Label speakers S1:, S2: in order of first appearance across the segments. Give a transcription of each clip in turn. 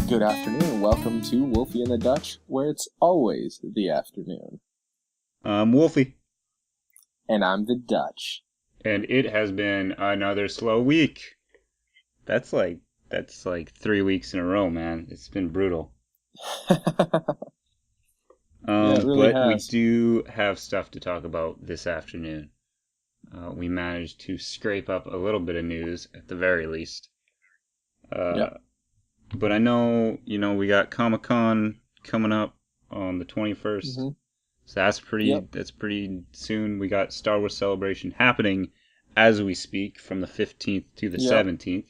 S1: Good afternoon. Welcome to Wolfie and the Dutch, where it's always the afternoon.
S2: I'm Wolfie.
S1: And I'm the Dutch.
S2: And it has been another slow week. That's like 3 weeks in a row, man. It's been brutal.
S1: Yeah, it really
S2: But we
S1: has.
S2: do have stuff to talk about this afternoon. We managed to scrape up a little bit of news at the very least.
S1: Yep.
S2: But I know, we got Comic-Con coming up on the 21st.
S1: Mm-hmm.
S2: So that's pretty soon. We got Star Wars Celebration happening as we speak from the 15th to the 17th.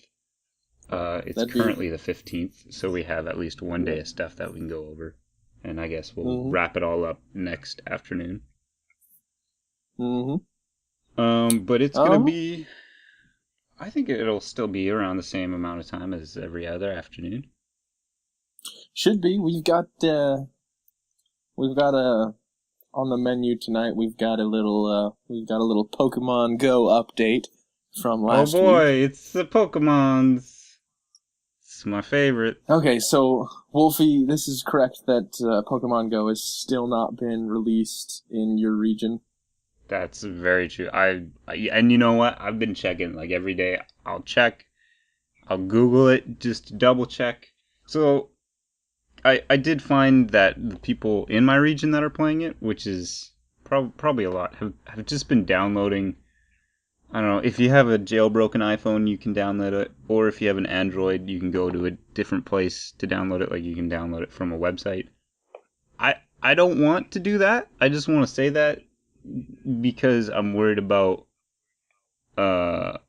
S2: It's currently the 15th, so we have at least one day of stuff that we can go over. And I guess we'll wrap it all up next afternoon. But it's going to be... I think it'll still be around the same amount of time as every other afternoon.
S1: Should be. We've got on the menu tonight. We've got a little Pokemon Go update from last week.
S2: Oh boy, it's the Pokemons. It's my favorite.
S1: Okay, so Wolfie, this is correct that Pokemon Go has still not been released in your region.
S2: That's very true. And you know what? I've been checking like every day. I'll check. I'll Google it just to double check. So I did find that the people in my region that are playing it, which is probably a lot, have just been downloading. I don't know. If you have a jailbroken iPhone, you can download it, or if you have an Android, you can go to a different place to download it. Like you can download it from a website. I don't want to do that. I just want to say that. Because I'm worried about, not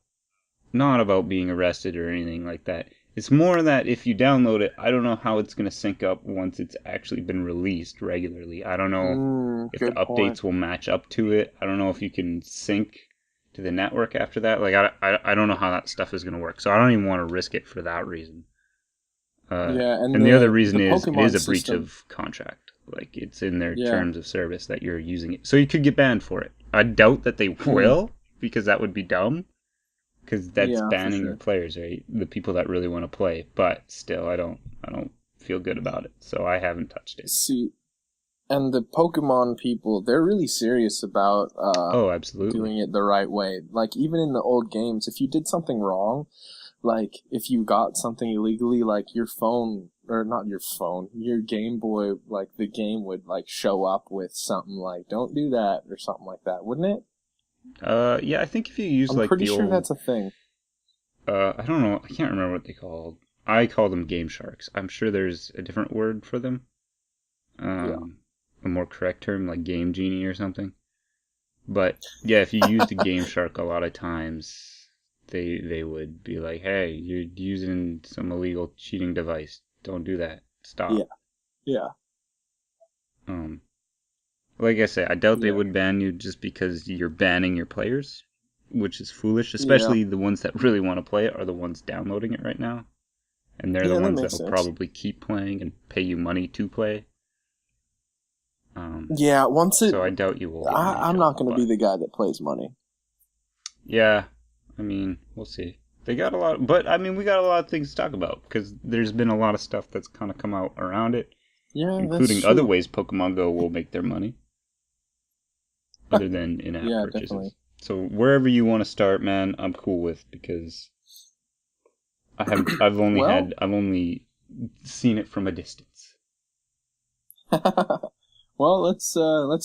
S2: about being arrested or anything like that. It's more that if you download it, I don't know how it's going to sync up once it's actually been released regularly. I don't know if the updates will match up to it. I don't know if you can sync to the network after that. Like, I don't know how that stuff is going to work. So I don't even want to risk it for that reason. And the other reason is it is a breach of contract. Like, it's in their terms of service that you're using it. So you could get banned for it. I doubt that they will, because that would be dumb. Because that's banning your players, right? The people that really want to play. But still, I don't feel good about it. So I haven't touched it.
S1: See, and the Pokemon people, they're really serious about
S2: absolutely
S1: doing it the right way. Like, even in the old games, if you did something wrong, like, if you got something illegally, like, your phone... Or not your phone, your Game Boy, like, the game would, like, show up with something like, don't do that, or something like that, wouldn't it?
S2: Yeah, I think if you use,
S1: I'm pretty sure that's a thing.
S2: I don't know, I can't remember what they called. I call them Game Sharks. I'm sure there's a different word for them. A more correct term, like Game Genie or something. But, yeah, if you used a Game Shark a lot of times, they would be like, hey, you're using some illegal cheating device. Don't do that. Stop.
S1: Yeah.
S2: Like I say, I doubt they would ban you just because you're banning your players, which is foolish. Especially the ones that really want to play it are the ones downloading it right now, and they're the ones that will probably keep playing and pay you money to play. So I doubt you will.
S1: I'm not going to be the guy that plays money.
S2: Yeah, I mean, we'll see. They got a lot, but I mean, we got a lot of things to talk about because there's been a lot of stuff that's kind of come out around it, including other ways Pokemon Go will make their money, other than in-app purchases. Definitely. So wherever you want to start, man, I'm cool with because I've only seen it from a distance.
S1: Well, let's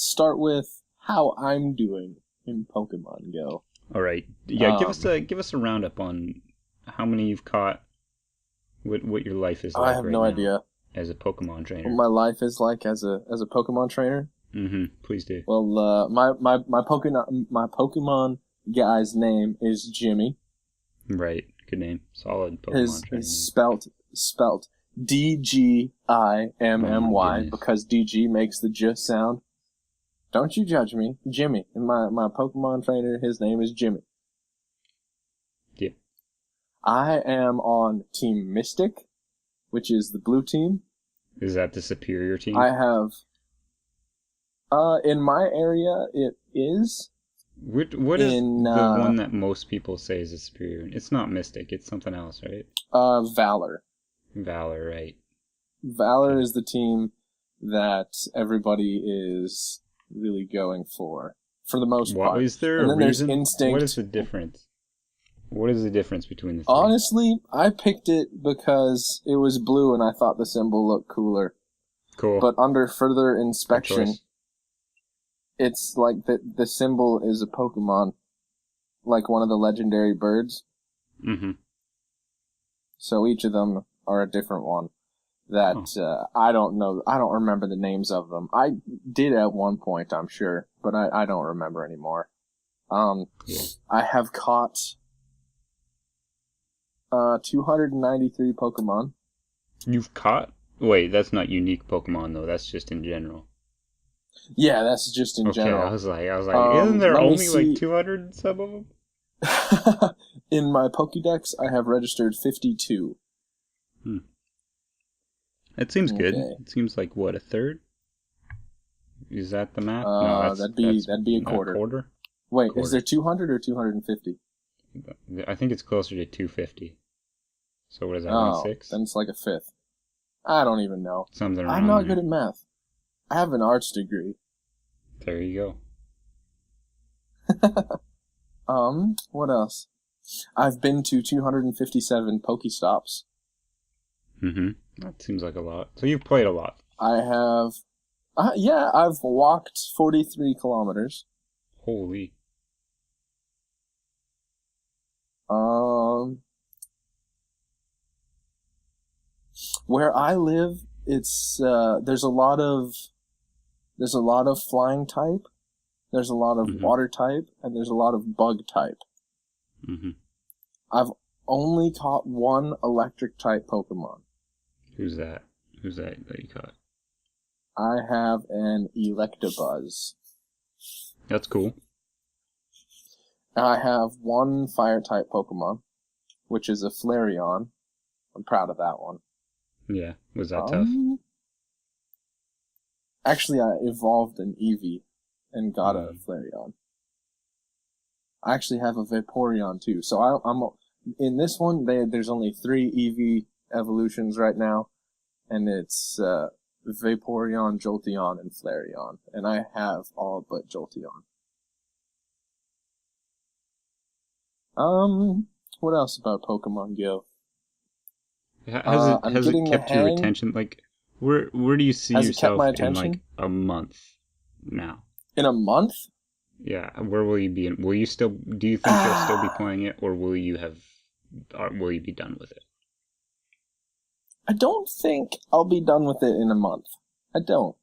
S1: start with how I'm doing in Pokemon Go.
S2: All right, yeah. Give us a roundup on how many you've caught. What your life is like.
S1: I have no idea.
S2: As a Pokemon trainer.
S1: What my life is like as a Pokemon trainer.
S2: Please do.
S1: Well, my Pokemon guy's name is Jimmy.
S2: Right. Good name. Solid Pokemon trainer.
S1: His spelt DGIMMY because DG makes the J sound. Don't you judge me. Jimmy. And my Pokemon trainer, his name is Jimmy.
S2: Yeah.
S1: I am on Team Mystic, which is the blue team.
S2: Is that the superior team?
S1: I have... in my area, it is.
S2: What is the one that most people say is a superior? It's not Mystic, it's something else, right?
S1: Valor.
S2: Valor, right.
S1: Valor
S2: Okay.
S1: is the team that everybody is really going for the most
S2: What
S1: part.
S2: is there a
S1: And then there's
S2: reason? What is
S1: Instinct.
S2: the difference? What is the difference between the three?
S1: Honestly, I picked it because it was blue and I thought the symbol looked cooler.
S2: Cool.
S1: But under further
S2: Good
S1: inspection,
S2: choice.
S1: it's like the symbol is a Pokemon, like one of the legendary birds.
S2: Mm-hmm.
S1: So each of them are a different one that I don't know. I don't remember the names of them. I did at one point, I'm sure, but I don't remember anymore.
S2: Cool.
S1: I have caught 293 Pokemon.
S2: You've caught? Wait, that's not unique Pokemon though. That's just in general.
S1: Yeah, that's just in
S2: Okay,
S1: general.
S2: I was like, isn't there
S1: Let me
S2: only like
S1: see.
S2: 200 and some of them?
S1: In my Pokédex, I have registered 52.
S2: That seems good.
S1: Okay.
S2: It seems like what, a third? Is that the math? No,
S1: That'd
S2: that's
S1: be a
S2: a
S1: quarter.
S2: quarter.
S1: Wait,
S2: Quarter.
S1: is there 200 or 250?
S2: I think it's closer to 250. So what is that?
S1: Oh,
S2: 1/6?
S1: then it's like a fifth. I don't even know.
S2: Something
S1: I'm
S2: around
S1: not
S2: there.
S1: good at math. I have an arts degree.
S2: There you
S1: What else? I've been to 257 Pokestops.
S2: go. Mm-hmm. That seems like a lot. So you've played a lot.
S1: I have, yeah, I've walked 43 kilometers.
S2: Holy.
S1: Where I live, it's there's a lot of flying type, there's a lot of
S2: Mhm.
S1: water type, and there's a lot of bug type.
S2: Mm-hmm.
S1: I've only caught one electric type Pokemon.
S2: Who's that? Who's that you caught?
S1: I have an Electabuzz.
S2: That's cool.
S1: I have one fire type Pokemon, which is a Flareon. I'm proud of that one.
S2: Yeah. Was that tough?
S1: Actually, I evolved an Eevee and got a
S2: Mm.
S1: Flareon. I actually have a Vaporeon too. So I'm in this one. There's only 3 Eevee evolutions right now, and it's Vaporeon, Jolteon, and Flareon, and I have all but Jolteon. What else about Pokemon Go? I'm
S2: Has it
S1: getting the
S2: kept your
S1: hang.
S2: attention? Like, where do you see
S1: Has it kept
S2: yourself
S1: my
S2: in like
S1: attention?
S2: a month now?
S1: In a month?
S2: Yeah, where will you be? Will you still? Do you think you'll still be playing it, or will you have? Or will you be done with it?
S1: I don't think I'll be done with it in a month. I don't.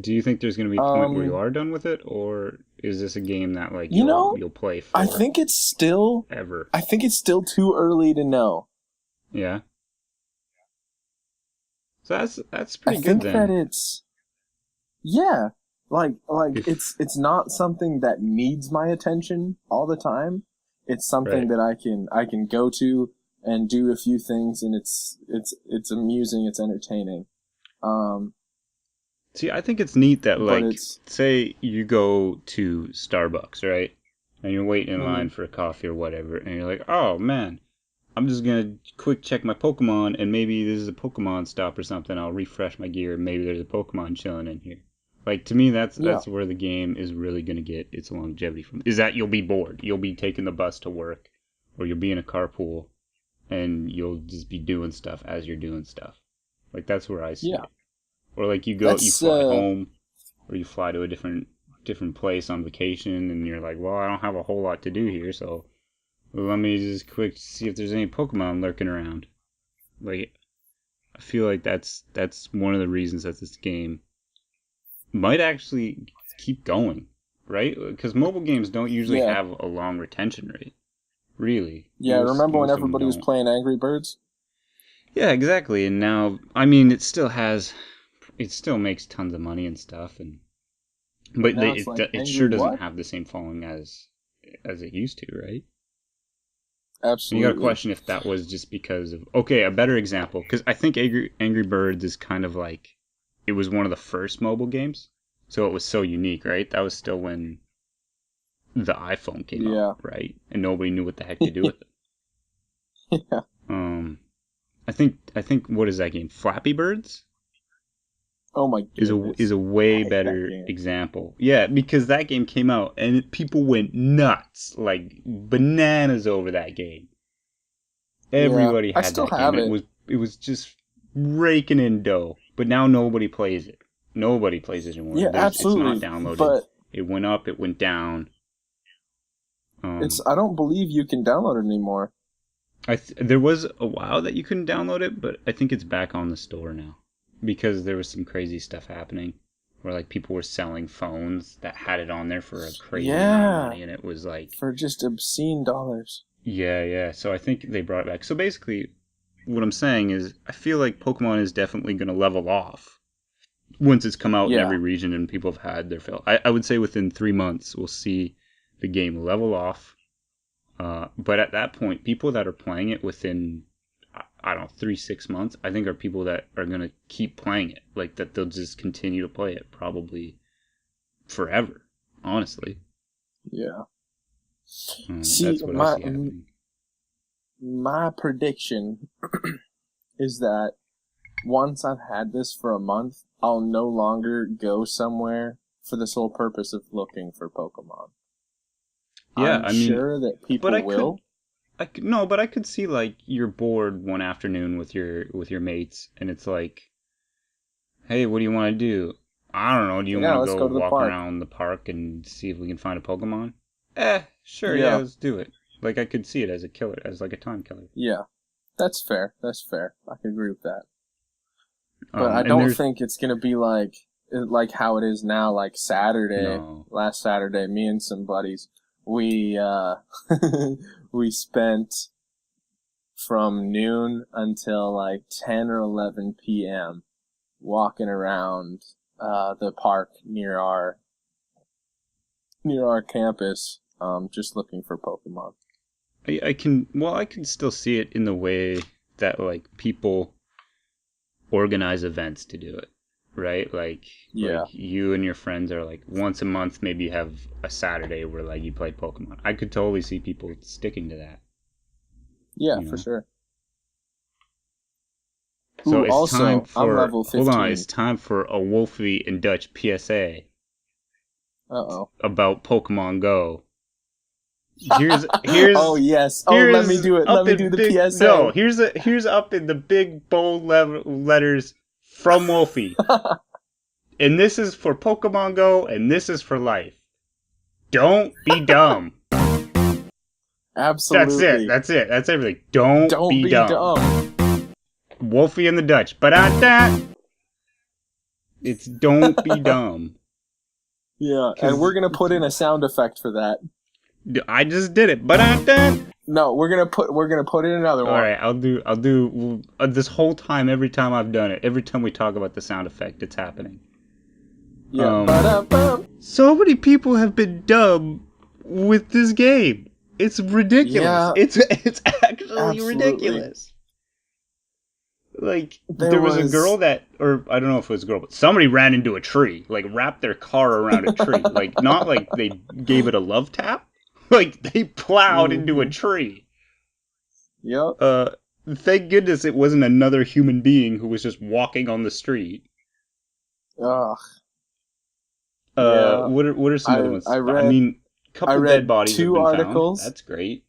S2: Do you think there's going to be a point where you are done with it, or is this a game that like you'll play for?
S1: I think it's still
S2: ever.
S1: I think it's still too early to know.
S2: Yeah. So that's pretty
S1: I
S2: good
S1: think
S2: then.
S1: that it's yeah, like it's not something that needs my attention all the time. It's something
S2: Right.
S1: that I can go to and do a few things, and it's amusing, it's entertaining.
S2: See, I think it's neat that
S1: But
S2: like
S1: it's
S2: say you go to Starbucks, right? And you're waiting in line
S1: mhm.
S2: for a coffee or whatever, and you're like, "Oh man, I'm just gonna quick check my Pokemon, and maybe this is a Pokemon stop or something. I'll refresh my gear, and maybe there's a Pokemon chilling in here." Like to me,
S1: Yeah,
S2: that's where the game is really gonna get its longevity from. Is that you'll be bored, you'll be taking the bus to work, or you'll be in a carpool, and you'll just be doing stuff as you're doing stuff. Like that's where I see
S1: yeah.
S2: it. Or like you
S1: That's
S2: fly home, or you fly to a different place on vacation, and you're like, well, I don't have a whole lot to do here, so let me just quick see if there's any Pokemon lurking around. Like, I feel like that's one of the reasons that this game might actually keep going, right? Because mobile games don't usually
S1: yeah.
S2: have a long retention rate. Really,
S1: Yeah, remember when
S2: most of them
S1: everybody was
S2: don't.
S1: playing Angry Birds?
S2: Yeah, exactly. And now, I mean, it still makes tons of money and stuff, and but
S1: Now it's like
S2: it
S1: Angry
S2: sure doesn't
S1: what?
S2: have the same following as it used to, right? And you got to
S1: Absolutely.
S2: question if that was just because of okay, a better example because I think Angry Birds is kind of like it was one of the first mobile games, so it was so unique, right? That was still when the iPhone came out,
S1: Yeah.
S2: right? And nobody knew what the heck to do with it.
S1: Yeah.
S2: Um, I think what is that game? Flappy Birds
S1: Oh my
S2: is
S1: goodness.
S2: a
S1: I
S2: way
S1: hate that
S2: better
S1: game.
S2: example. Yeah, because that game came out and people went nuts, like bananas over that game.
S1: Yeah,
S2: Everybody
S1: I
S2: had
S1: still
S2: that game.
S1: have
S2: It
S1: it.
S2: was it was just raking in dough. But now nobody plays it. Nobody plays it anymore.
S1: Yeah,
S2: It's not
S1: absolutely.
S2: downloaded.
S1: But
S2: It went up, it went down.
S1: I
S2: Um
S1: don't believe you can download it anymore.
S2: there was a while that you couldn't download it, but I think it's back on the store now because there was some crazy stuff happening where like people were selling phones that had it on there for a crazy amount of
S1: Yeah,
S2: money, and it was like,
S1: for just obscene dollars.
S2: yeah, yeah. So I think they brought it back. So basically, what I'm saying is, I feel like Pokemon is definitely going to level off once it's come out in
S1: Yeah,
S2: every region and people have had their fill. I would say within 3 months we'll see the game level off. But at that point, people that are playing it within, I don't know, 3-6 months, I think are people that are gonna keep playing it. Like that, they'll just continue to play it probably forever. Honestly,
S1: yeah. See,
S2: that's what I see happening.
S1: my prediction is that once I've had this for a month, I'll no longer go somewhere for the sole purpose of looking for Pokemon.
S2: Yeah,
S1: I'm
S2: I mean,
S1: sure that
S2: but
S1: people will.
S2: I could no, but I could see like you're bored one afternoon with your mates, and it's like, hey, what do you want to do? I don't know. Do you
S1: Yeah,
S2: want to
S1: let's
S2: go
S1: go to the
S2: walk
S1: park.
S2: around the park and see if we can find a Pokemon? Sure, yeah,
S1: Yeah,
S2: let's do it. Like I could see it as a killer, as like a time killer.
S1: yeah. That's fair. That's fair. I can agree with that. But I
S2: And
S1: don't
S2: there's
S1: think it's gonna be like how it is now. Like Saturday,
S2: no,
S1: last Saturday, me and some buddies, we we spent from noon until like 10 or 11 p.m. walking around the park near our campus, just looking for Pokemon.
S2: I can. Well, I can still see it in the way that like people organize events to do it, right?
S1: Yeah,
S2: Like you and your friends are like once a month, maybe you have a Saturday where like you play Pokemon. I could totally see people sticking to that,
S1: yeah,
S2: you
S1: for
S2: know.
S1: sure.
S2: So
S1: Ooh,
S2: it's time
S1: also, I'm
S2: for
S1: level
S2: hold on, it's
S1: 15.
S2: time for a Wolfie and Dutch PSA
S1: Uh-oh.
S2: about Pokemon Go. Here's here's
S1: Oh, yes. Oh, let me
S2: here's
S1: do it. Let
S2: up
S1: me
S2: in
S1: do the
S2: big
S1: PSA.
S2: no, here's up in the big bold letters from Wolfie. And this is for Pokemon Go, and this is for life. Don't be dumb. That's it.
S1: Absolutely.
S2: That's it. That's everything. Don't
S1: Don't
S2: be
S1: be
S2: dumb.
S1: dumb.
S2: Wolfie and the Dutch. But at that, it's don't be dumb.
S1: Yeah, and we're
S2: Because
S1: gonna put in a sound effect for that.
S2: I just did it. But at that.
S1: No, we're gonna put in another
S2: All
S1: one.
S2: right, I'll do this whole time. Every time I've done it, every time we talk about the sound effect, it's happening.
S1: Yeah, ba-da-bum.
S2: So many people have been dumb with this game. It's ridiculous.
S1: Yeah,
S2: It's actually
S1: absolutely.
S2: ridiculous. Like
S1: There
S2: there was a girl
S1: was
S2: that, or I don't know if it was a girl, but somebody ran into a tree, like wrapped their car around a tree, like not like they gave it a love tap, like they plowed into a
S1: hmm
S2: tree.
S1: Yep.
S2: Uh, thank goodness it wasn't another human being who was just walking on the street.
S1: Ugh. Yeah.
S2: What are some other
S1: I
S2: ones? I
S1: read
S2: mean, a
S1: I
S2: couple dead
S1: read
S2: bodies have
S1: two
S2: been found.
S1: articles.
S2: That's great.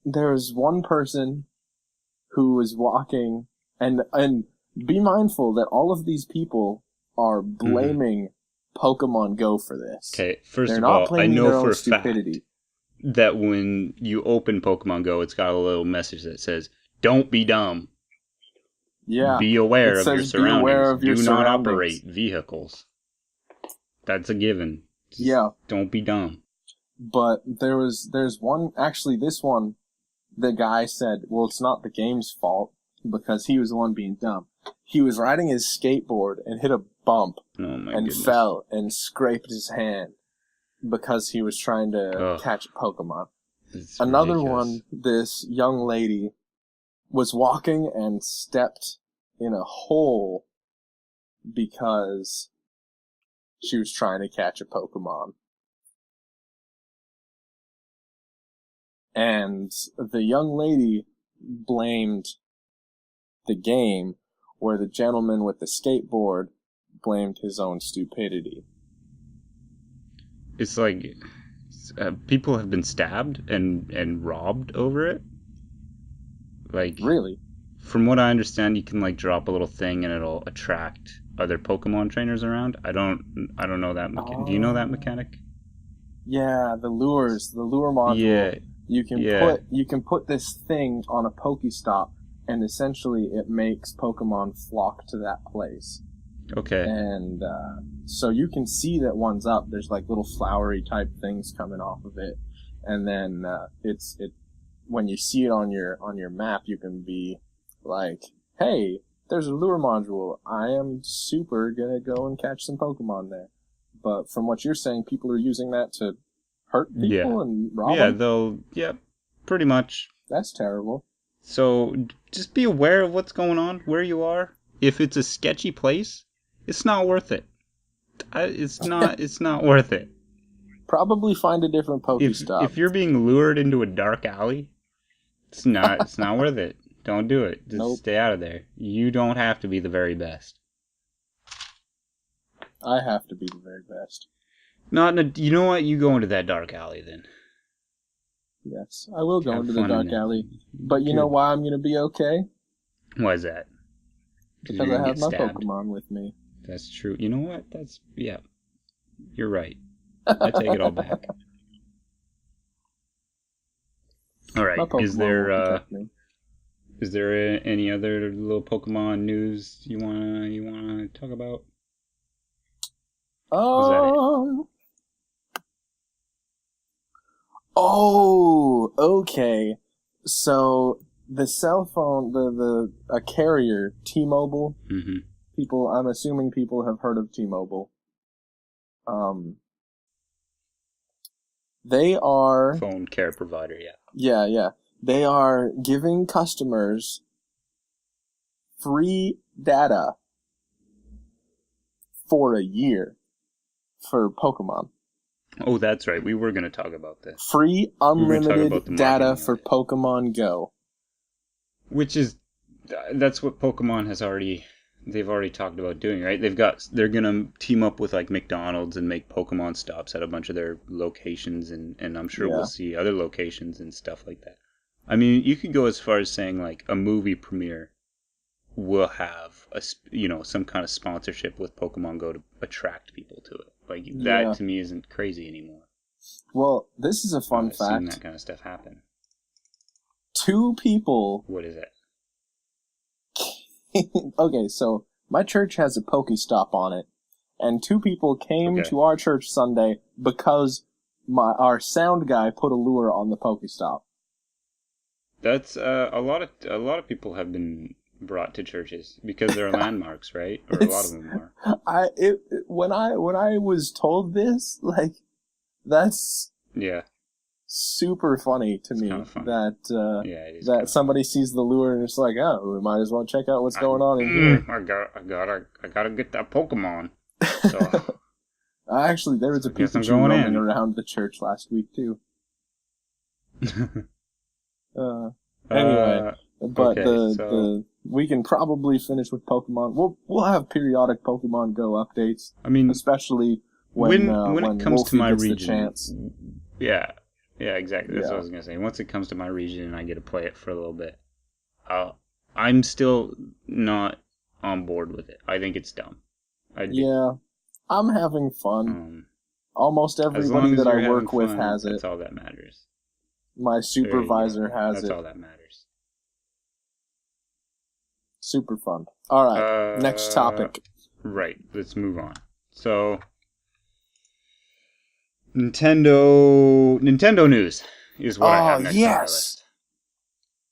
S1: There was one person who was walking, and be mindful that all of these people are
S2: Hmm.
S1: blaming Pokemon Go for this.
S2: Okay, first
S1: They're
S2: of
S1: not
S2: all, I
S1: blaming
S2: know
S1: their
S2: for
S1: own
S2: a fact
S1: stupidity.
S2: that when you open Pokemon Go, it's got a little message that says, "Don't be dumb.
S1: Yeah.
S2: Be
S1: It
S2: aware of your
S1: says be aware
S2: surroundings.
S1: of your
S2: Do not operate
S1: surroundings.
S2: vehicles." That's a given. Just
S1: Yeah.
S2: don't be dumb.
S1: But there's one, actually this one, the guy said, well, it's not the game's fault because he was the one being dumb. He was riding his skateboard and hit a bump
S2: Oh my
S1: and
S2: goodness.
S1: fell and scraped his hand because he was trying to
S2: Ugh,
S1: catch a Pokemon.
S2: it's
S1: Another
S2: ridiculous.
S1: one, this young lady was walking and stepped in a hole because she was trying to catch a Pokemon. And the young lady blamed the game where the gentleman with the skateboard blamed his own stupidity.
S2: It's like people have been stabbed and robbed over it. Like,
S1: really?
S2: From what I understand, you can like drop a little thing and it'll attract other Pokemon trainers around. I don't know that mechanic. Do you know that mechanic?
S1: Yeah, the lure module.
S2: Yeah.
S1: You can put this thing on a Pokestop, and essentially it makes Pokemon flock to that place.
S2: Okay.
S1: And so you can see that one's up. There's like little flowery type things coming off of it, and then when you see it on your map, you can be like, hey, there's a lure module. I am super gonna go and catch some Pokemon there. But from what you're saying, people are using that to hurt people and rob them?
S2: Yeah, pretty much.
S1: That's terrible.
S2: So just be aware of what's going on, where you are. If it's a sketchy place, it's not worth it. It's not worth it.
S1: Probably find a different Pokestop.
S2: If you're being lured into a dark alley, it's not worth it. Don't do it. Just stay out of there. You don't have to be the very best.
S1: I have to be the very best.
S2: You know what? You go into that dark alley then.
S1: Yes, I will go into the dark alley. But you know why I'm going to be okay?
S2: Why is that?
S1: Because I have my Pokemon with me.
S2: That's true. You know what? You're right. I take it all back. All right. Is there any other little Pokemon news you wanna talk about?
S1: Oh, okay. So the cell phone, a carrier, T-Mobile.
S2: Mm-hmm.
S1: I'm assuming people have heard of T-Mobile. They are
S2: phone care provider. Yeah.
S1: Yeah. They are giving customers free data for a year for Pokemon.
S2: Oh, that's right. We were going to talk about this.
S1: Free unlimited data for Pokemon Go.
S2: Which is, that's what Pokemon they've already talked about doing, right? They're going to team up with like McDonald's and make Pokemon stops at a bunch of their locations, and I'm sure we'll see other locations and stuff like that. I mean, you could go as far as saying like a movie premiere will have some kind of sponsorship with Pokemon Go to attract people to it. Like that to me isn't crazy anymore.
S1: Well, this is a fun fact.
S2: I've seen that kind of stuff happen.
S1: 2 people.
S2: What is it?
S1: Okay, so my church has a Pokestop on it, and 2 people came to our church Sunday because our sound guy put a lure on the Pokestop.
S2: That's a lot of people have been brought to churches because they're landmarks, right? Or a lot of them are.
S1: When I was told this, like, that's super funny to me that somebody sees the lure and it's like, oh, we might as well check out what's going on in here.
S2: I gotta get that Pokemon. So
S1: actually, there was a Pikachu roaming around the church last week too. Anyway, but we can probably finish with Pokemon. We'll have periodic Pokemon Go updates. I mean, especially when it comes
S2: to my region.
S1: The chance.
S2: Yeah, exactly. That's what I was gonna say. Once it comes to my region and I get to play it for a little bit, I'm still not on board with it. I think it's dumb.
S1: I'm having fun. Almost everybody that I work with has it.
S2: That's all that matters.
S1: My supervisor has it.
S2: That's all that matters.
S1: Super fun. All right, next topic.
S2: Right, let's move on. So, Nintendo news is what I have next on my list.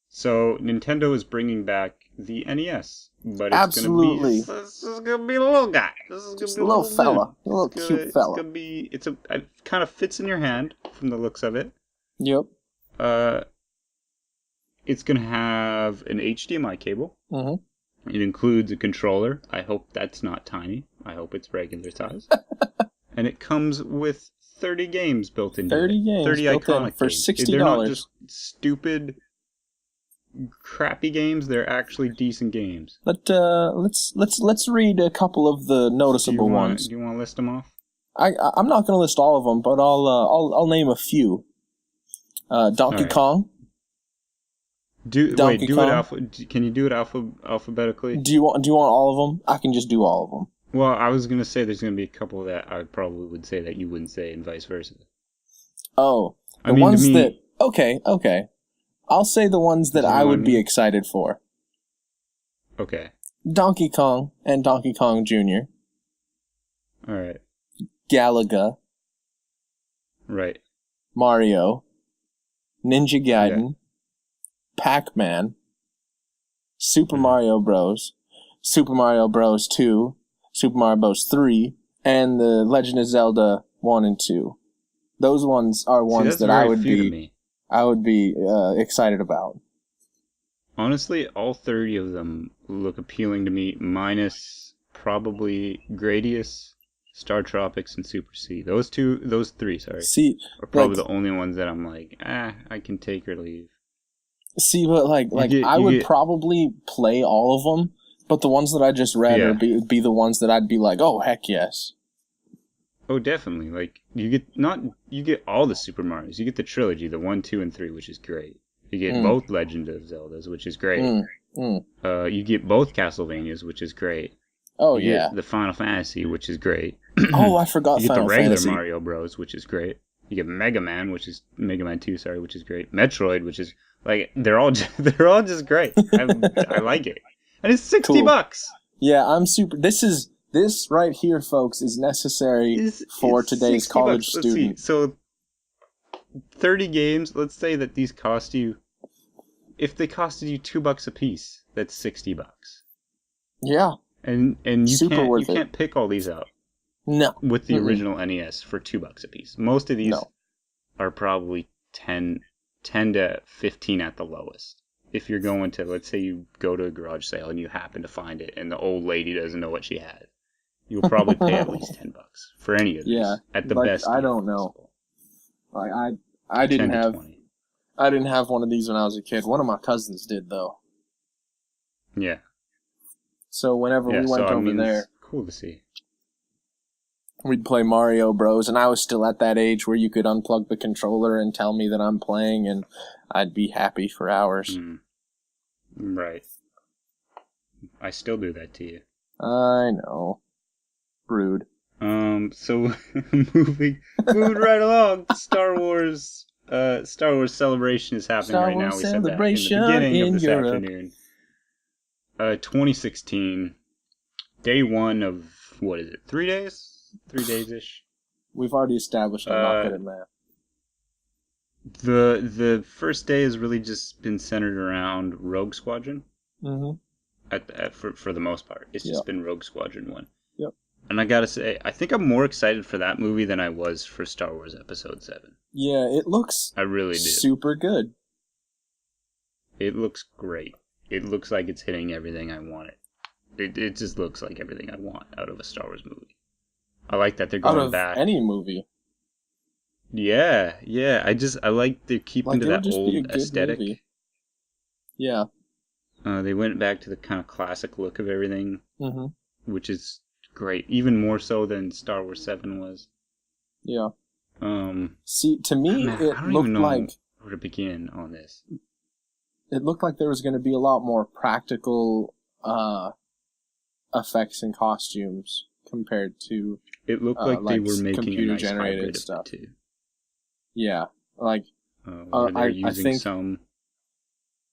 S2: So, Nintendo is bringing back the NES, but it's this is gonna be a little guy. This is gonna be
S1: a little fella, a little cute fella.
S2: It kind of fits in your hand from the looks of it.
S1: Yep.
S2: It's going to have an HDMI cable.
S1: Mm-hmm.
S2: It includes a controller. I hope that's not tiny. I hope it's regular size. And it comes with 30 games built into
S1: 30
S2: it.
S1: games
S2: 30
S1: built
S2: iconic
S1: in for
S2: games.
S1: $60.
S2: They're not just stupid crappy games. They're actually decent games.
S1: Let's read a couple of the noticeable ones.
S2: Do you want to list them off?
S1: I'm not going to list all of them, but I'll name a few. Donkey Kong.
S2: Donkey Kong. Can you do it alphabetically?
S1: Do you want all of them? I can just do all of them.
S2: Well, I was gonna say there's gonna be a couple that I probably would say that you wouldn't say, and vice versa.
S1: Oh, that. Okay. I'll say the ones that I would be excited for.
S2: Okay.
S1: Donkey Kong and Donkey Kong Jr.
S2: All right.
S1: Galaga.
S2: Right.
S1: Mario. Ninja Gaiden. Pac-Man. Super Mario Bros. Super Mario Bros. 2. Super Mario Bros. 3. And The Legend of Zelda 1 and 2. Those ones are ones that I would be excited about.
S2: Honestly, all 30 of them look appealing to me, minus probably Gradius, Star Tropics, and Super C. Those three, are probably the only ones that I'm like, I can take or leave.
S1: See, but I would probably play all of them, but the ones that I just read would be the ones that I'd be like, oh, heck yes.
S2: Oh, definitely. Like, you get all the Super Marios. You get the trilogy, the 1, 2, and 3, which is great. You get both Legend of Zeldas, which is great. You get both Castlevanias, which is great.
S1: Oh,
S2: you get the Final Fantasy, which is great.
S1: Oh, I forgot
S2: You get
S1: Final
S2: the regular
S1: Fantasy.
S2: Mario Bros, which is great. You get Mega Man 2, which is great. Metroid, which is like they're all just great. I like it, and it's $60.
S1: Yeah, I'm super. This right here, folks, is necessary for today's college student.
S2: Let's see. So 30 games. Let's say that these cost you. If they costed you $2 a piece, that's $60.
S1: Yeah,
S2: and you can't pick all these out.
S1: No,
S2: with the original NES for $2 a piece. Most of these are probably 10 to 15 at the lowest. If you're going to, let's say you go to a garage sale and you happen to find it, and the old lady doesn't know what she had, you'll probably pay at least $10 for any of these. Yeah, at the best.
S1: I don't know. Like I didn't have 20. I didn't have one of these when I was a kid. One of my cousins did though.
S2: Yeah.
S1: So whenever we went over there,
S2: it's cool to see.
S1: We'd play Mario Bros. And I was still at that age where you could unplug the controller and tell me that I'm playing, and I'd be happy for hours.
S2: Right. I still do that to you.
S1: I know. Rude.
S2: So moving right along. Star Wars Celebration is happening right now. We said that in the beginning of this afternoon. 2016, day one of, what is it, 3 days? 3 days-ish?
S1: We've already established I'm not good at math.
S2: The first day has really just been centered around Rogue Squadron. For the most part. It's just been Rogue Squadron 1.
S1: Yep.
S2: And I gotta say, I think I'm more excited for that movie than I was for Star Wars Episode 7.
S1: Yeah, it looks
S2: I really did.
S1: Super good.
S2: It looks great. It looks like it's hitting everything I wanted. It just looks like everything I want out of a Star Wars movie. I like that they're going back.
S1: Any movie.
S2: Yeah. I like they're keeping to that old aesthetic. Movie.
S1: Yeah.
S2: They went back to the kind of classic look of everything, which is great. Even more so than Star Wars 7 was.
S1: Yeah. See, to me, it looked like
S2: where to begin on this.
S1: It looked like there was going to be a lot more practical effects and costumes compared to.
S2: It looked like they were making
S1: computer-generated
S2: a nice
S1: stuff
S2: too.
S1: Yeah, like
S2: they're using some.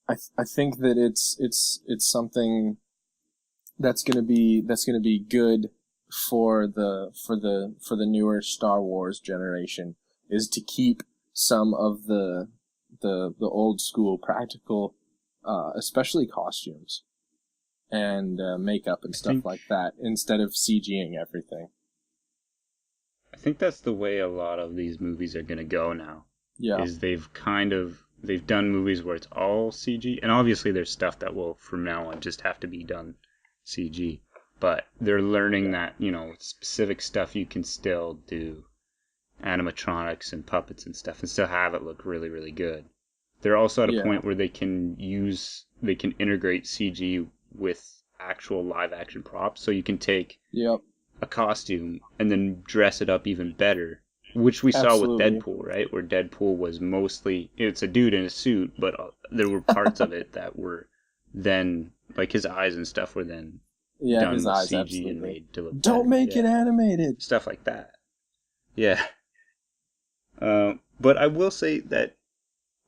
S1: I think that it's something that's gonna be good for the newer Star Wars generation, is to keep some of the old school practical, especially costumes and makeup and stuff like that, instead of CGing everything.
S2: I think that's the way a lot of these movies are gonna go now.
S1: Yeah,
S2: is they've done movies where it's all CG, and obviously there's stuff that will from now on just have to be done CG. But they're learning that, specific stuff you can still do animatronics and puppets and stuff and still have it look really, really good. they're also at a
S1: Yeah.
S2: point where they can integrate CG with actual live action props. So you can take
S1: Yep.
S2: a costume and then dress it up even better, which we saw with
S1: Absolutely.
S2: Deadpool, right? Where Deadpool was mostly it's a dude in a suit, but there were parts of it that were then like his eyes and stuff were then
S1: Yeah,
S2: done
S1: his
S2: with
S1: eyes,
S2: CG and
S1: absolutely.
S2: made to look
S1: Don't
S2: better.
S1: make it
S2: Yeah,
S1: animated.
S2: stuff like that. Yeah. But I will say that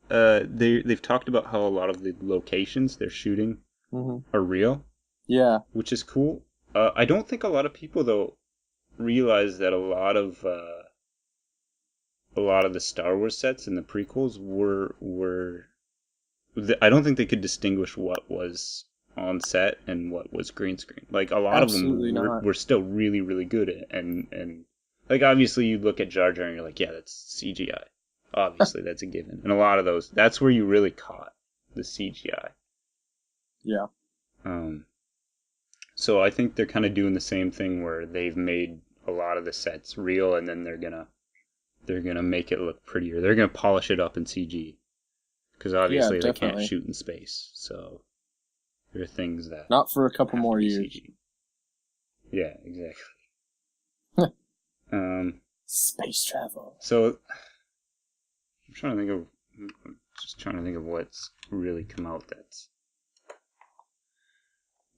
S2: they've talked about how a lot of the locations they're shooting
S1: Hmm.
S2: are real,
S1: Yeah.
S2: which is cool. I don't think a lot of people though realize that a lot of the Star Wars sets in the prequels were I don't think they could distinguish what was on set and what was green screen. Like a lot of
S1: Absolutely
S2: them
S1: not.
S2: were still really really good at, and like obviously you look at Jar Jar and you're like, yeah, that's CGI. Obviously that's a given. And a lot of those, that's where you really caught the CGI.
S1: Yeah.
S2: Um, so I think they're kind of doing the same thing where they've made a lot of the sets real, and then they're gonna make it look prettier. They're gonna polish it up in CG because
S1: Yeah,
S2: obviously they can't
S1: definitely.
S2: shoot in space. So there are things that
S1: Not for a couple
S2: have to
S1: more
S2: be
S1: years.
S2: CG. Yeah, exactly. Um,
S1: Space travel.
S2: so I'm trying to think of I'm just trying to think of what's really come out that's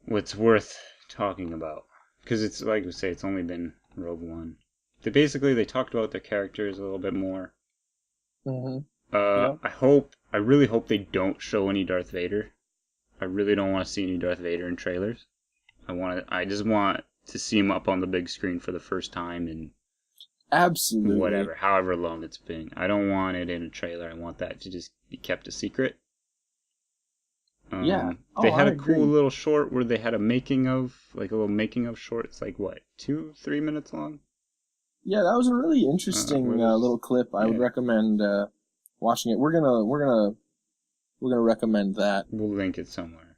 S2: what's worth talking about because it's like we say, it's only been Rogue One. They talked about their characters a little bit more.
S1: Hmm. Yep.
S2: I really hope they don't show any Darth Vader. I really don't want to see any Darth Vader in trailers. I just want to see him up on the big screen for the first time in
S1: Absolutely.
S2: whatever, however long it's been. I don't want it in a trailer. I want that to just be kept a secret.
S1: Yeah.
S2: They
S1: Oh,
S2: had
S1: I
S2: a cool
S1: agree.
S2: little short where they had a making of, like a little making of short. It's like what, 3 minutes long?
S1: Yeah, that was a really interesting
S2: Where there's
S1: little clip. I would
S2: yeah,
S1: recommend watching it. We're gonna recommend that.
S2: we'll link it somewhere.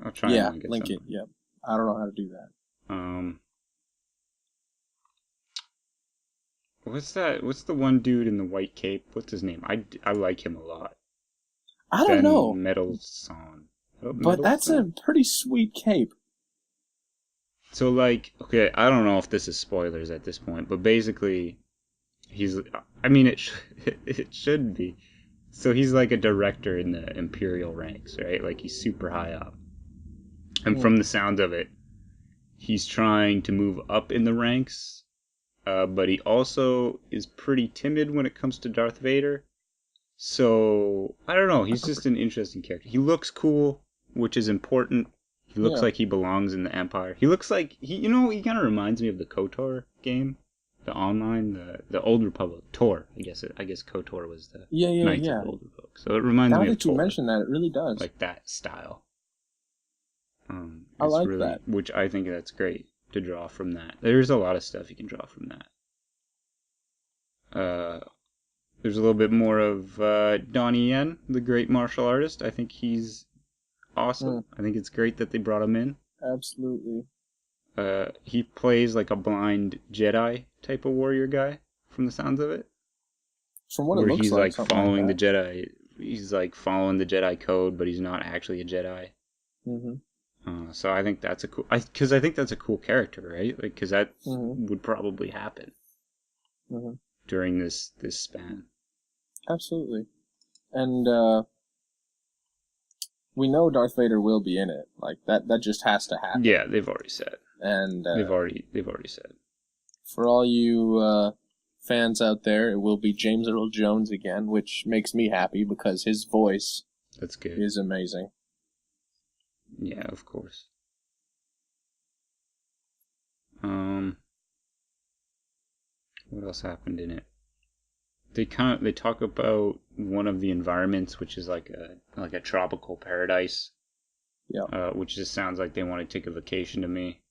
S2: I'll try and
S1: Yeah,
S2: link it
S1: link it.
S2: somewhere.
S1: Yep. I don't know how to do that.
S2: Um, what's that? What's the one dude in the white cape? What's his name? I like him a lot.
S1: I don't
S2: Ben
S1: know,
S2: Mendelsohn. Oh,
S1: but that's a
S2: Mendelsohn?
S1: pretty sweet cape.
S2: So like, okay, I don't know if this is spoilers at this point, but basically, he's. I mean, it should be. So he's like a director in the Imperial ranks, right? Like he's super high up. And
S1: Hmm.
S2: from the sound of it, he's trying to move up in the ranks, but he also is pretty timid when it comes to Darth Vader. So I don't know. He's just an interesting character. He looks cool, which is important. He looks
S1: Yeah.
S2: like he belongs in the Empire. He looks like he kind of reminds me of the KOTOR game, the online, the Old Republic. Tor, I guess KOTOR was the
S1: Yeah. Yeah.
S2: Knights of
S1: Yeah.
S2: the Old Republic. So it reminds
S1: Now
S2: me of
S1: that you
S2: Tor,
S1: mention that, it really does.
S2: like that style.
S1: I
S2: It's
S1: like
S2: really,
S1: that.
S2: which I think that's great to draw from that. There's a lot of stuff you can draw from that. There's a little bit more of Donnie Yen, the great martial artist. I think he's
S1: Hmm.
S2: awesome. I think it's great that they brought him in.
S1: Absolutely.
S2: He plays like a blind Jedi type of warrior guy, from the sounds of it,
S1: From what it
S2: where
S1: looks
S2: he's
S1: like,
S2: like
S1: something like
S2: following the
S1: that.
S2: Jedi. He's like following the Jedi code, but he's not actually a Jedi.
S1: Hmm.
S2: So I think that's a cool. Because I think that's a cool character, right? Like, because that
S1: Hmm.
S2: would probably happen
S1: Hmm.
S2: during this span.
S1: Absolutely. And we know Darth Vader will be in it. Like that. That just has to happen.
S2: Yeah, they've already said.
S1: And
S2: They've already said.
S1: for all you fans out there, it will be James Earl Jones again, which makes me happy because his voice
S2: That's good.
S1: is amazing.
S2: Yeah, of course. Um, what else happened in it? They talk about one of the environments, which is like a tropical paradise.
S1: Yeah.
S2: Which just sounds like they want to take a vacation to me.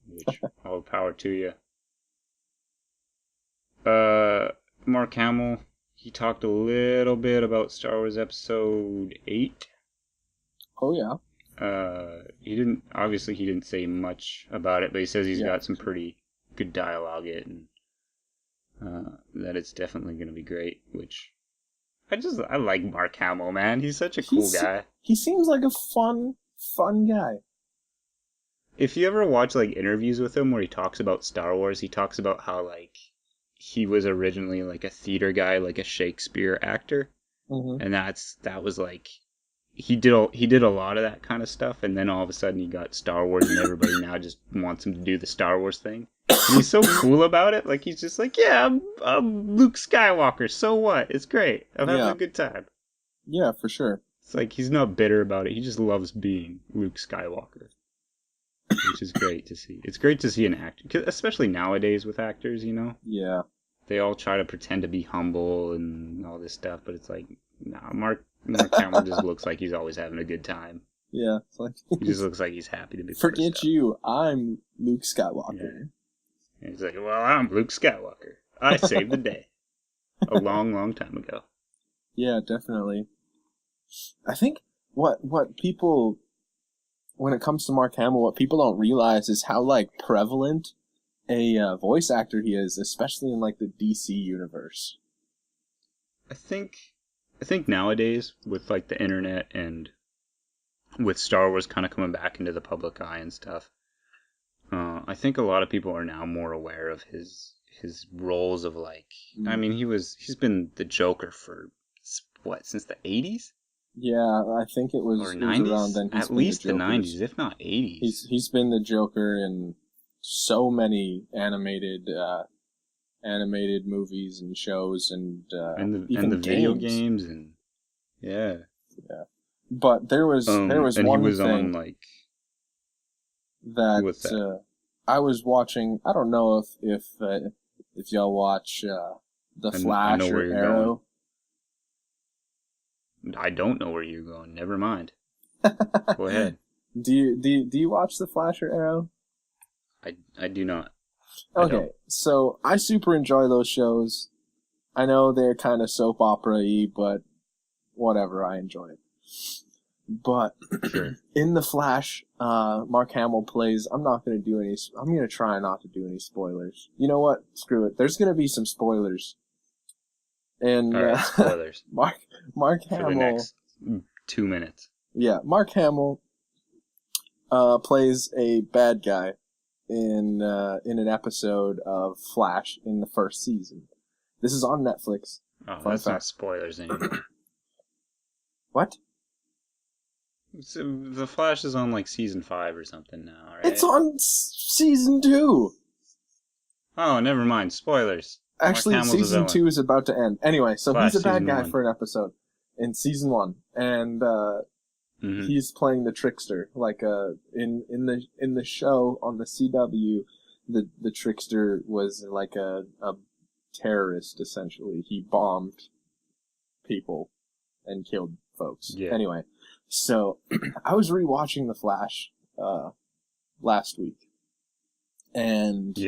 S2: Which all the power to you. Mark Hamill, he talked a little bit about Star Wars Episode 8.
S1: Oh yeah.
S2: He didn't say much about it, but he says he's
S1: Yeah.
S2: got some pretty good dialogue in it, and that it's definitely going to be great, which I like Mark Hamill, man. He's such a cool guy.
S1: He seems like a fun guy.
S2: If you ever watch like interviews with him where he talks about Star Wars, he talks about how like he was originally like a theater guy, like a Shakespeare actor, and that was like he did a lot of that kind of stuff, and then all of a sudden he got Star Wars, and everybody now just wants him to do the Star Wars thing. And he's so cool about it. Like he's just like, yeah, I'm Luke Skywalker. So what? It's great. I'm having a good time.
S1: Yeah, for sure.
S2: It's like he's not bitter about it. He just loves being Luke Skywalker, which is great to see. It's great to see an actor, especially nowadays with actors. You know.
S1: Yeah.
S2: They all try to pretend to be humble and all this stuff, but it's like, nah, Mark Hamill just looks like he's always having a good time.
S1: Yeah, it's like
S2: he just looks like he's happy to be.
S1: Forget you, I'm Luke Skywalker.
S2: Yeah. And he's like, well, I'm Luke Skywalker. I saved the day a long time ago.
S1: Yeah, definitely. I think what people, when it comes to Mark Hamill, what people don't realize is how like prevalent a voice actor he is, especially in like the DC universe.
S2: I think nowadays with like the internet and with Star Wars kind of coming back into the public eye and stuff, I think a lot of people are now more aware of his roles of like, I mean, he's been the Joker for what, since the 80s?
S1: Yeah, I think it was,
S2: or 90s?
S1: Around then.
S2: At least the 90s, if not 80s.
S1: He's been the Joker in so many animated movies and shows and
S2: the video games and yeah.
S1: But there was
S2: and
S1: one
S2: he was
S1: thing
S2: on like
S1: that I was watching. I don't know if y'all watch The Flash or Arrow.
S2: I don't know where you're going. Never mind. Go ahead.
S1: Do you watch The Flash or Arrow?
S2: I do not.
S1: Okay, so I super enjoy those shows. I know they're kind of soap opera-y, but whatever, I enjoy it. But in The Flash, Mark Hamill plays. I'm going to try not to do any spoilers. You know what? Screw it. There's going to be some spoilers. And
S2: all right, spoilers.
S1: Mark Hamill.
S2: For the next 2 minutes.
S1: Yeah, Mark Hamill plays a bad guy in an episode of Flash in the first season. This is on Netflix.
S2: Oh, that's not spoilers anymore.
S1: What?
S2: So the Flash is on like season 5 or something now, right?
S1: It's on season 2.
S2: Oh, never mind. Spoilers.
S1: Actually, season 2 is about to end. Anyway, so
S2: Flash,
S1: he's a bad guy
S2: 1.
S1: for an episode in season 1, and he's playing the trickster. Like in the show on the CW, the trickster was like a terrorist essentially. He bombed people and killed folks. Yeah. Anyway, so I was rewatching The Flash last week, and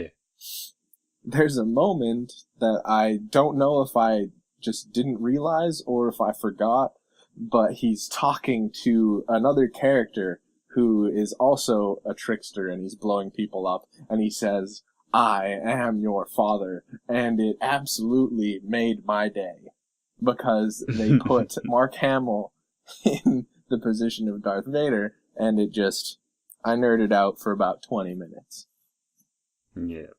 S1: there's a moment that I don't know if I just didn't realize or if I forgot, but he's talking to another character who is also a trickster, and he's blowing people up, and he says, "I am your father," and it absolutely made my day, because they put Mark Hamill in the position of Darth Vader, and I nerded out for about 20 minutes.
S2: Yeah.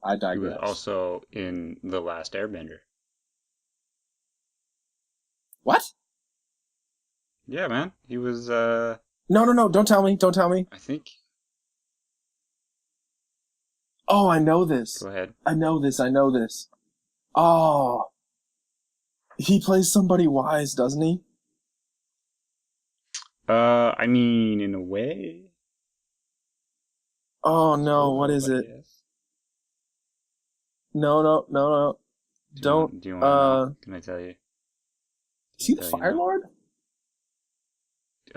S1: I digress.
S2: He was also in The Last Airbender.
S1: What?
S2: Yeah, man. He was,
S1: No, don't tell me.
S2: I think...
S1: Oh, I know this.
S2: Go ahead.
S1: I know this. Oh. He plays somebody wise, doesn't he?
S2: I mean, in a way.
S1: Oh, no, what is it?
S2: Yes.
S1: No. Don't.
S2: Do you want to know? Can I tell you?
S1: Is he the Fire Lord?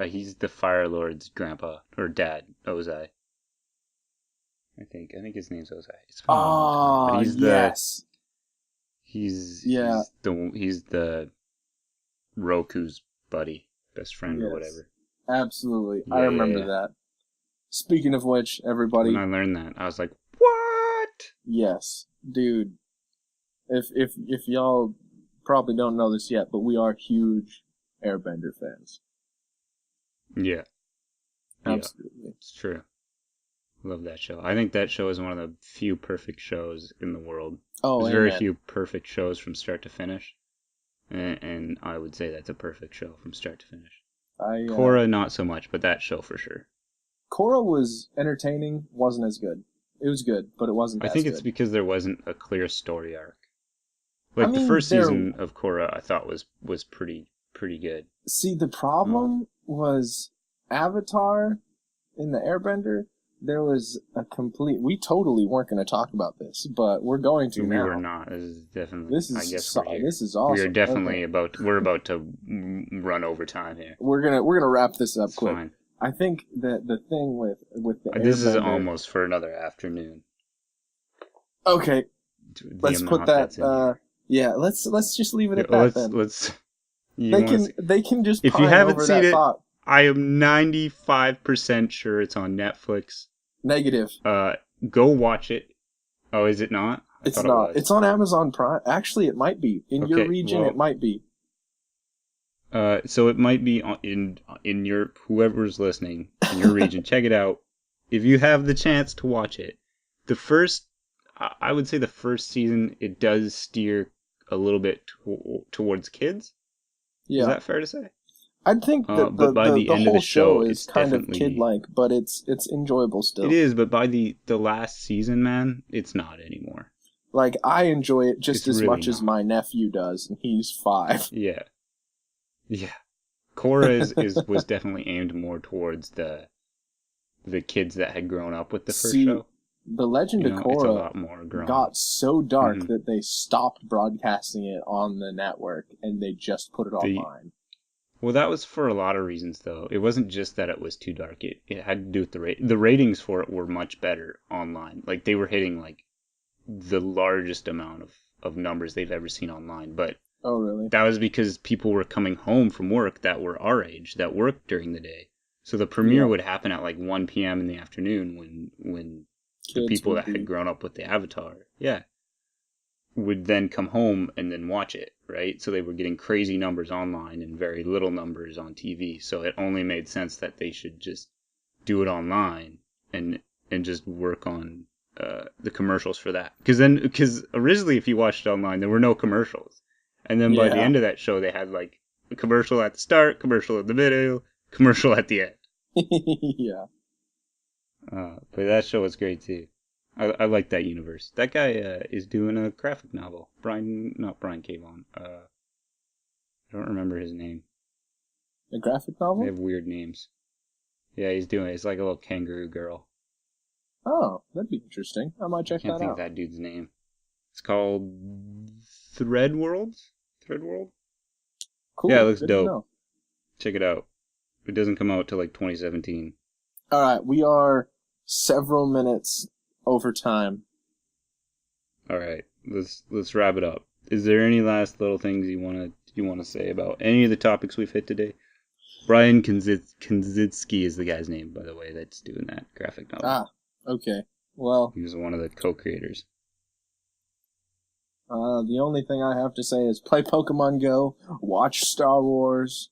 S2: He's the Fire Lord's grandpa, or dad, Ozai. I think his name's Ozai.
S1: Oh, yes.
S2: He's the Roku's buddy, best friend, or whatever.
S1: Absolutely. Yeah, I remember that. Speaking of which, everybody...
S2: When I learned that, I was like, what?
S1: Yes. Dude. If y'all probably don't know this yet, but we are huge Airbender fans.
S2: Yeah.
S1: Absolutely.
S2: Yeah, it's true. Love that show. I think that show is one of the few perfect shows in the world.
S1: Oh,
S2: There's
S1: amen.
S2: very few perfect shows from start to finish. And I would say that's a perfect show from start to finish. Korra, not so much, but that show for sure.
S1: Korra was entertaining, wasn't as good. It was good, but it wasn't as good. I think
S2: it's because there wasn't a clear story arc. Like, the first season of Korra, I thought was pretty good.
S1: See, the problem was Avatar in the Airbender, there was a complete... We totally weren't going to talk about this, but we're going to now. We
S2: were not. This is definitely...
S1: This is awesome.
S2: We are definitely We're about to run over time here.
S1: We're gonna wrap this up quick. Fine. I think that the thing with the Airbender...
S2: This is almost for another afternoon.
S1: Okay. Let's put that... yeah, let's just leave it at that then. They can just
S2: if you haven't seen it, thought. I am 95% sure it's on Netflix.
S1: Negative.
S2: Go watch it. Oh, is it not?
S1: It's not. It's on Amazon Prime. Actually, it might be. In your region, it might be.
S2: So it might be in your, whoever's listening, in your region. Check it out. If you have the chance to watch it. I would say the first season, it does steer a little bit towards kids. Yeah. Is that fair to say?
S1: I think that
S2: but by the end of the show is
S1: kind of kid-like, but it's enjoyable still.
S2: It is, but by the last season, man, it's not anymore.
S1: Like, I enjoy it just as much as my nephew does, and he's 5.
S2: Yeah. Yeah. Korra was definitely aimed more towards the kids that had grown up with the first show.
S1: The Legend of Korra got so dark that they stopped broadcasting it on the network, and they just put it online.
S2: Well, that was for a lot of reasons, though. It wasn't just that it was too dark. It had to do with the ratings for it were much better online. Like, they were hitting, like, the largest amount of numbers they've ever seen online. But
S1: oh, really?
S2: That was because people were coming home from work that were our age, that worked during the day. So the premiere would happen at, like, 1 p.m. in the afternoon when the people that had grown up with the Avatar, would then come home and then watch it, right? So they were getting crazy numbers online and very little numbers on TV. So it only made sense that they should just do it online and just work on the commercials for that. Because originally, if you watched it online, there were no commercials. And then by the end of that show, they had like a commercial at the start, commercial at the middle, commercial at the end.
S1: Yeah.
S2: But that show was great too. I like that universe. That guy is doing a graphic novel. Not Brian K. Vaughan. I don't remember his name.
S1: A graphic novel?
S2: They have weird names. Yeah, it's like a little kangaroo girl.
S1: Oh, that'd be interesting. I might check that out.
S2: I can't think of that dude's name. It's called Thread World? Cool. Yeah, it looks dope. Check it out. It doesn't come out till like 2017.
S1: Alright, we are several minutes over time.
S2: Alright, let's wrap it up. Is there any last little things you wanna say about any of the topics we've hit today? Brian Kanzitsky is the guy's name, by the way, that's doing that graphic novel.
S1: Ah, okay. Well,
S2: he was one of the co-creators.
S1: The only thing I have to say is play Pokemon Go, watch Star Wars.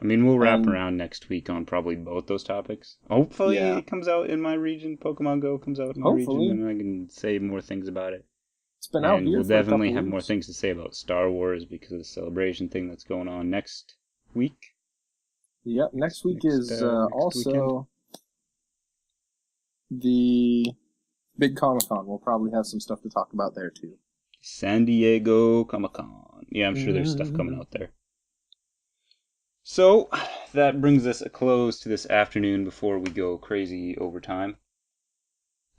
S2: I mean, we'll wrap around next week on probably both those topics. Hopefully it comes out in my region. Pokemon Go comes out in my region, and I can say more things about it.
S1: It's been out here
S2: we'll definitely have more things to say about Star Wars because of the celebration thing that's going on next week.
S1: Yep, next week is also weekend. The big Comic-Con. We'll probably have some stuff to talk about there, too.
S2: San Diego Comic-Con. Yeah, I'm sure there's stuff coming out there. So, that brings us a close to this afternoon before we go crazy over time.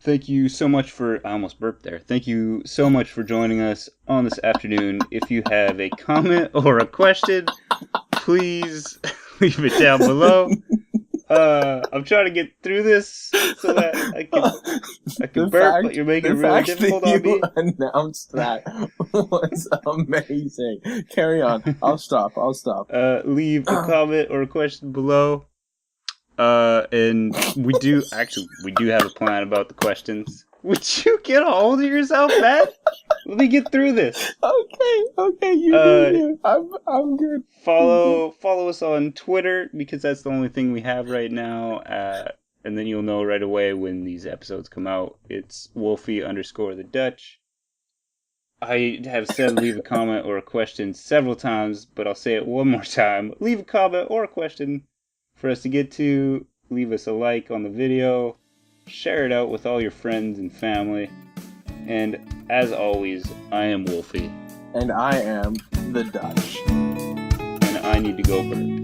S2: Thank you so much I almost burped there. Thank you so much for joining us on this afternoon. If you have a comment or a question, please leave it down below. I'm trying to get through this so that I can burp, but you're making it really difficult on me.
S1: Announced that was amazing. Carry on. I'll stop.
S2: Leave a comment or a question below. And we do have a plan about the questions. Would you get a hold of yourself, man? Let me get through this.
S1: Okay, you do you. I'm good.
S2: Follow us on Twitter, because that's the only thing we have right now. And then you'll know right away when these episodes come out. It's Wolfie_the Dutch. I have said leave a comment or a question several times, but I'll say it one more time. Leave a comment or a question for us to get to. Leave us a like on the video. Share it out with all your friends and family. And as always, I am Wolfie.
S1: And I am the Dutch.
S2: And I need to go burp.